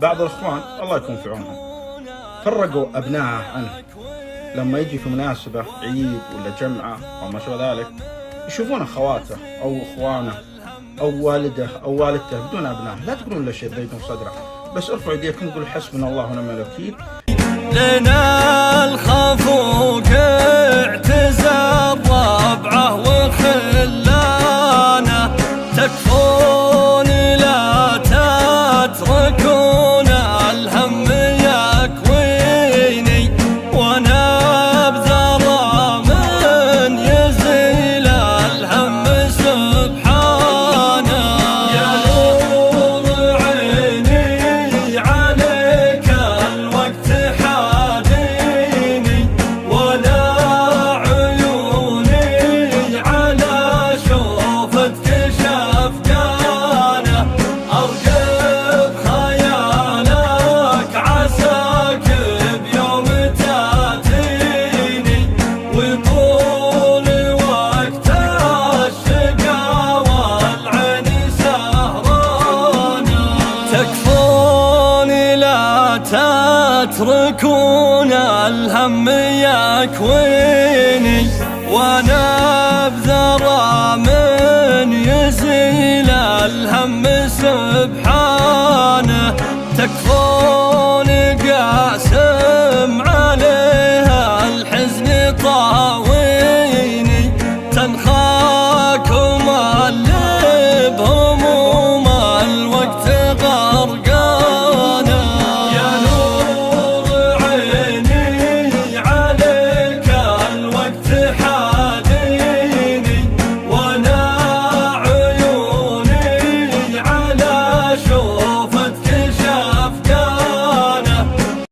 بعض الإخوان الله يكون في عونهم فرقوا أبنائه عنه، لما يجي في مناسبة عيد ولا جمعة أو ما شابه ذلك يشوفون أخواته أو إخوانه أو والده أو والدته بدون أبناء. لا تقولون له شيء بينكم صدره، بس ارفعوا يديكم وقولوا حسبنا الله ونعم الوكيل. لنا الخفوق اعتزل ربعه وخلانه، تكفون لا تتركون الهم يكويني، وانا بذرى من يزيل الهم سبحانه. يا نور عيني عليك الوقت حاديني، ولا عيوني على شوفتك شفقانه، ارقب خيالك عساك بيوم تاتيني، وطول وقت الشقاوة العين سهرانه. تكفون لا تتركون الهم يكويني، وانا بذرى من يزيل الهم سبحانه. تكفون